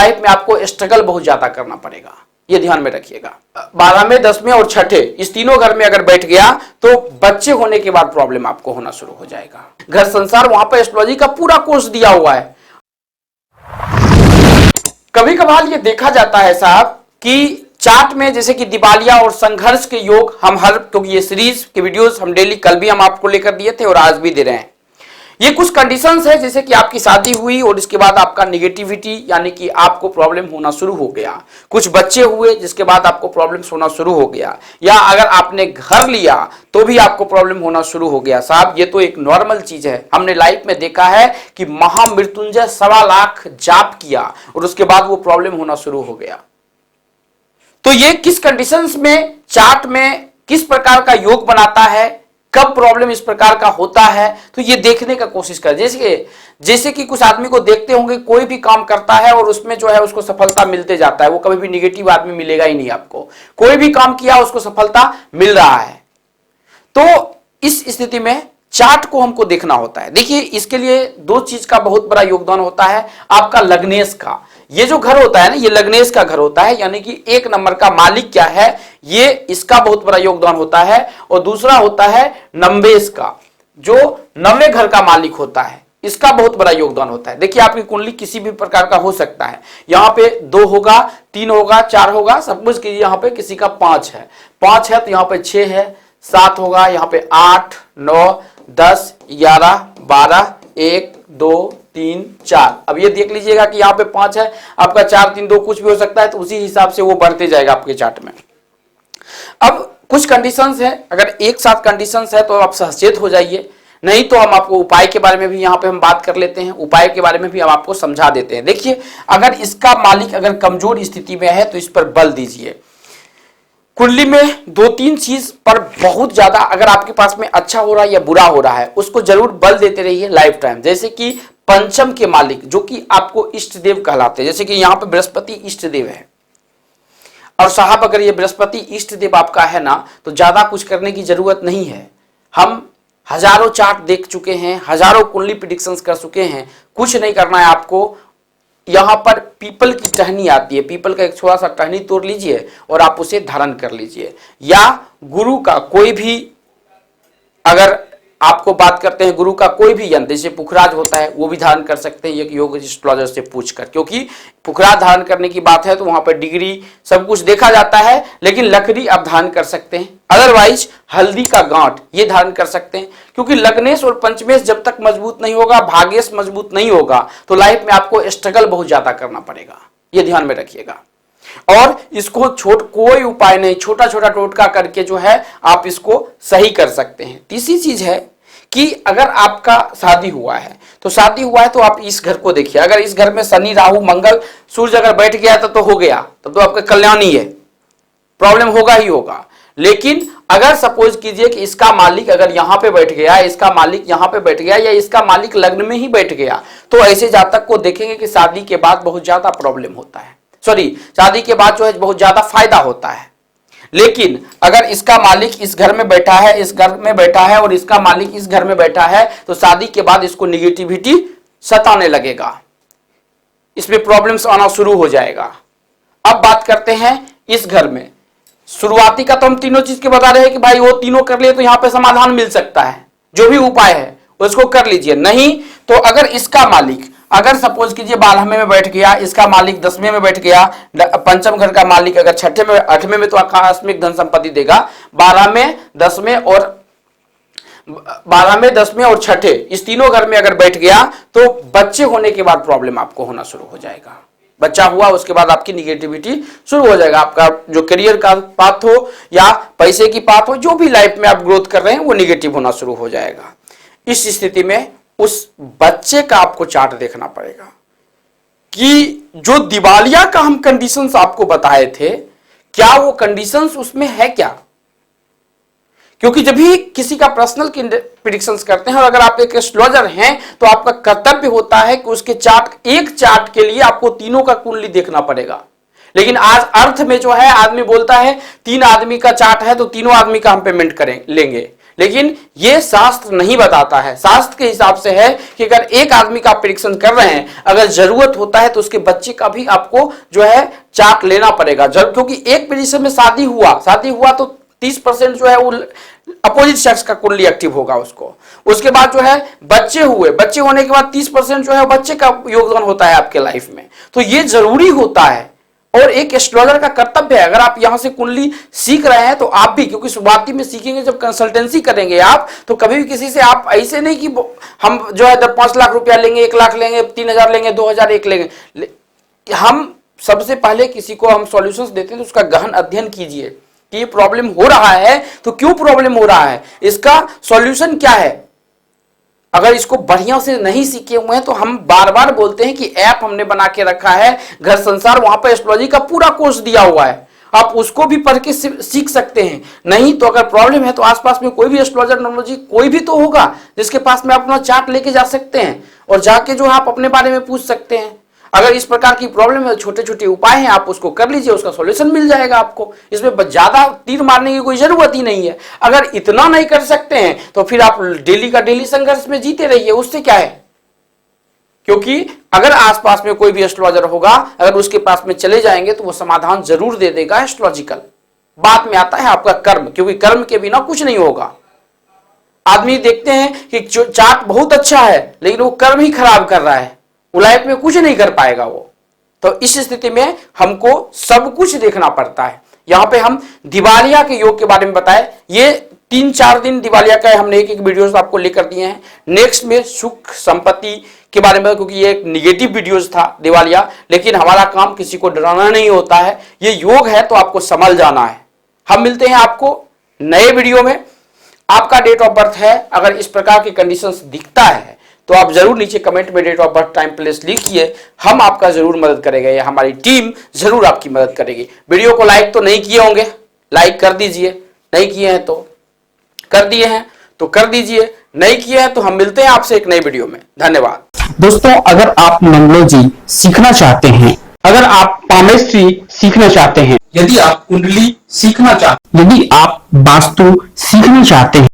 Life में आपको struggle बहुत ज्यादा करना पड़ेगा, ये ध्यान में रखिएगा। 12वें 10वें और छठे इस तीनों घर में अगर बैठ गया तो बच्चे होने के बाद प्रॉब्लम आपको होना शुरू हो जाएगा। घर संसार वहां पर एस्ट्रोलॉजी का पूरा कोर्स दिया हुआ है। कभी कभार ये देखा जाता है साहब कि चार्ट में जैसे कि दिवालिया और संघर्ष के योग हम क्योंकि ये सीरीज के वीडियोस हम डेली कल भी हम आपको लेकर दिए थे और आज भी दे रहे हैं। ये कुछ कंडीशंस है जैसे कि आपकी शादी हुई और इसके बाद आपका निगेटिविटी यानी कि आपको प्रॉब्लम होना शुरू हो गया, कुछ बच्चे हुए जिसके बाद आपको प्रॉब्लम्स होना शुरू हो गया, या अगर आपने घर लिया तो भी आपको प्रॉब्लम होना शुरू हो गया। साहब ये तो एक नॉर्मल चीज है। हमने लाइफ में देखा है कि महामृत्युंजय 1.25 लाख जाप किया और उसके बाद वो प्रॉब्लम होना शुरू हो गया। तो ये किस कंडीशंस में चार्ट में किस प्रकार का योग बनाता है, कब प्रॉब्लम इस प्रकार का होता है, तो ये देखने का कोशिश कर। जैसे कि कुछ आदमी को देखते होंगे कोई भी काम करता है और उसमें जो है उसको सफलता मिलते जाता है, वो कभी भी निगेटिव आदमी मिलेगा ही नहीं आपको। कोई भी काम किया उसको सफलता मिल रहा है। तो इस स्थिति में चार्ट को हमको देखना होता है। देखिए इसके लिए दो चीज का बहुत बड़ा योगदान होता है, आपका लग्नेश का। ये जो घर होता है ना, ये लग्नेश का घर होता है, यानी कि 1 नंबर का मालिक क्या है, ये इसका बहुत बड़ा योगदान होता है। और दूसरा होता है नंबेश का, जो 9वें घर का मालिक होता है, इसका बहुत बड़ा योगदान होता है। देखिए आपकी कुंडली किसी भी प्रकार का हो सकता है, यहाँ पे 2 होगा, 3 होगा, 4 होगा, सपोज कीजिए यहाँ पे किसी का 5 है, 5 है तो यहाँ पे 6 है, 7 होगा, यहाँ पे 8, 9, 10, 11, 12, 1, 2, 3, 4। अब ये देख लीजिएगा कि यहाँ पे 5 है, आपका 4, 3, 2 कुछ भी हो सकता है, तो उसी हिसाब से वो बढ़ते जाएगा आपके चार्ट में। अब कुछ कंडीशंस है, अगर एक साथ कंडीशंस है तो आप सचेत हो जाइए, नहीं तो हम आपको उपाय के बारे में भी यहाँ पे हम बात कर लेते हैं, उपाय के बारे में भी हम आपको समझा देते हैं। देखिए अगर इसका मालिक अगर कमजोर स्थिति में है तो इस पर बल दीजिए। कुंडली में 2-3 चीज पर बहुत ज्यादा अगर आपके पास में अच्छा हो रहा है या बुरा हो रहा है, उसको जरूर बल देते रहिए लाइफ टाइम। जैसे कि पंचम के मालिक जो कि आपको इष्ट देव कहलाते हैं, जैसे कि यहाँ पे बृहस्पति इष्ट देव है, और साहब अगर ये बृहस्पति इष्ट देव आपका है ना, तो ज्यादा कुछ करने की जरूरत नहीं है। हम हजारों चार्ट देख चुके हैं, हजारों कुंडली प्रेडिक्शंस कर चुके हैं, कुछ नहीं करना है आपको। यहाँ पर पीपल की टहनी आती है, पीपल का एक थोड़ा सा टहनी तोड़ लीजिए और आप उसे धारण कर लीजिए, या गुरु का कोई भी, अगर आपको बात करते हैं गुरु का कोई भी यंत्र जैसे पुखराज होता है वो भी धारण कर सकते हैं एक योग एस्ट्रोलॉजर से पूछकर, क्योंकि पुखराज धारण करने की बात है तो वहां पर डिग्री सब कुछ देखा जाता है, लेकिन लकड़ी आप धारण कर सकते हैं। अदरवाइज हल्दी का गांठ ये धारण कर सकते हैं, क्योंकि लग्नेश और पंचमेश जब तक मजबूत नहीं होगा, भाग्येश मजबूत नहीं होगा, तो लाइफ में आपको स्ट्रगल बहुत ज्यादा करना पड़ेगा, ये ध्यान में रखिएगा। और इसको कोई उपाय नहीं, छोटा छोटा टोटका करके जो है आप इसको सही कर सकते हैं। तीसरी चीज है कि अगर आपका शादी हुआ है तो आप इस घर को देखिए, अगर इस घर में शनि राहु मंगल सूर्य अगर बैठ गया तो हो गया, तब तो आपका कल्याण ही है, प्रॉब्लम होगा ही होगा। लेकिन अगर सपोज कीजिए कि इसका मालिक अगर यहां पे बैठ गया, इसका मालिक यहां पे बैठ गया, या इसका मालिक लग्न में ही बैठ गया, तो ऐसे जातक को देखेंगे कि शादी के बाद बहुत ज्यादा प्रॉब्लम होता है, शादी के बाद जो है बहुत ज्यादा फायदा होता है। लेकिन अगर इसका मालिक इस घर में बैठा है, इस घर में बैठा है, और इसका मालिक इस घर में बैठा है, तो शादी के बाद इसको निगेटिविटी सताने लगेगा, इसमें प्रॉब्लम्स आना शुरू हो जाएगा। अब बात करते हैं इस घर में, शुरुआती का तो हम तीनों चीज के बता रहे हैं कि भाई वो तीनों कर लिए तो यहां पे समाधान मिल सकता है, जो भी उपाय है उसको कर लीजिए। नहीं तो अगर इसका मालिक अगर सपोज कीजिए 12वें में बैठ गया, इसका मालिक 10वें में बैठ गया, पंचम घर का मालिक अगर 6ठे में 8वें में तो आकस्मिक धन संपत्ति देगा, 12वें 10वें और 6ठे इस तीनों घर में अगर बैठ गया तो बच्चे होने के बाद प्रॉब्लम आपको होना शुरू हो जाएगा। बच्चा हुआ उसके बाद आपकी निगेटिविटी शुरू हो जाएगा, आपका जो करियर का पाथ हो या पैसे की पाथ हो, जो भी लाइफ में आप ग्रोथ कर रहे हैं वो निगेटिव होना शुरू हो जाएगा। इस स्थिति में उस बच्चे का आपको चार्ट देखना पड़ेगा कि जो दिवालिया का हम कंडीशंस आपको बताए थे, क्या वो कंडीशंस उसमें है क्या? क्योंकि जब भी किसी का पर्सनल प्रेडिक्शंस करते हैं और अगर आप एक एस्ट्रोलॉजर हैं तो आपका कर्तव्य होता है कि उसके एक चार्ट के लिए आपको तीनों का कुंडली देखना पड़ेगा। लेकिन आज अर्थ में जो है आदमी बोलता है 3 आदमी का चार्ट है तो तीनों आदमी का हम पेमेंट लेंगे, लेकिन ये शास्त्र नहीं बताता है। शास्त्र के हिसाब से है कि अगर एक आदमी का आप परीक्षण कर रहे हैं, अगर जरूरत होता है तो उसके बच्चे का भी आपको जो है चार्ट लेना पड़ेगा, क्योंकि एक पोजीशन में शादी हुआ तो 30% जो है वो अपोजिट सेक्स का कुंडली एक्टिव होगा उसके बाद जो है बच्चे होने के बाद 30% जो है बच्चे का योगदान होता है आपके लाइफ में। तो ये जरूरी होता है और एक एस्ट्रोलॉजर का कर्तव्य है। अगर आप यहां से कुंडली सीख रहे हैं तो आप भी, क्योंकि शुरुआती में सीखेंगे, जब कंसल्टेंसी करेंगे आप, तो कभी भी किसी से आप ऐसे नहीं कि हम जो है 5 लाख रुपया लेंगे, 1 लाख लेंगे, 3,000 लेंगे, 2,000 एक लेंगे। हम सबसे पहले किसी को हम सॉल्यूशंस देते हैं तो उसका गहन अध्ययन कीजिए कि ये प्रॉब्लम हो रहा है तो क्यों प्रॉब्लम हो रहा है, इसका सॉल्यूशन क्या है। अगर इसको बढ़िया से नहीं सीखे हुए हैं तो हम बार बार बोलते हैं कि ऐप हमने बना के रखा है घर संसार, वहां पर एस्ट्रोलॉजी का पूरा कोर्स दिया हुआ है, आप उसको भी पढ़ के सीख सकते हैं। नहीं तो अगर प्रॉब्लम है तो आसपास में कोई भी एस्ट्रोलॉजर नॉलेजी कोई भी तो होगा जिसके पास में आप अपना चार्ट लेके जा सकते हैं और जाके जो है आप अपने बारे में पूछ सकते हैं। अगर इस प्रकार की प्रॉब्लम है, छोटे छोटे उपाय हैं, आप उसको कर लीजिए, उसका सॉल्यूशन मिल जाएगा आपको। इसमें ज्यादा तीर मारने की कोई जरूरत ही नहीं है। अगर इतना नहीं कर सकते हैं तो फिर आप डेली का डेली संघर्ष में जीते रहिए, उससे क्या है। क्योंकि अगर आसपास में कोई भी एस्ट्रोलॉजर होगा, अगर उसके पास में चले जाएंगे तो वो समाधान जरूर दे देगा एस्ट्रोलॉजिकल। बाद में आता है आपका कर्म, क्योंकि कर्म के बिना कुछ नहीं होगा। आदमी देखते हैं कि चार्ट बहुत अच्छा है लेकिन वो कर्म ही खराब कर रहा है, वो लाइफ में कुछ नहीं कर पाएगा वो। तो इस स्थिति में हमको सब कुछ देखना पड़ता है। यहां पे हम दिवालिया के योग के बारे में बताए, ये 3-4 दिन दिवालिया का हमने एक वीडियोस आपको लेकर दिए हैं। नेक्स्ट में सुख संपत्ति के बारे में, क्योंकि ये एक निगेटिव वीडियोस था दिवालिया, लेकिन हमारा काम किसी को डराना नहीं होता है। ये योग है तो आपको संभल जाना है। हम मिलते हैं आपको नए वीडियो में। आपका डेट ऑफ बर्थ है, अगर इस प्रकार की कंडीशंस दिखता है तो आप जरूर नीचे कमेंट में date of birth time place लिखिए, हम आपका जरूर मदद करेंगे या हमारी टीम जरूर आपकी मदद करेगी। वीडियो को लाइक तो नहीं किए होंगे, लाइक कर दीजिए, नहीं किए हैं तो कर दिए हैं तो कर दीजिए, नहीं किए हैं तो हम मिलते हैं आपसे एक नई वीडियो में। धन्यवाद दोस्तों, अगर आप न्यूमरोलॉजी सीखना चाहते हैं, अगर आप पामेस्ट्री सीखना चाहते हैं, यदि आप कुंडली सीखना चाहते हैं, यदि आप वास्तु सीखना चाहते हैं,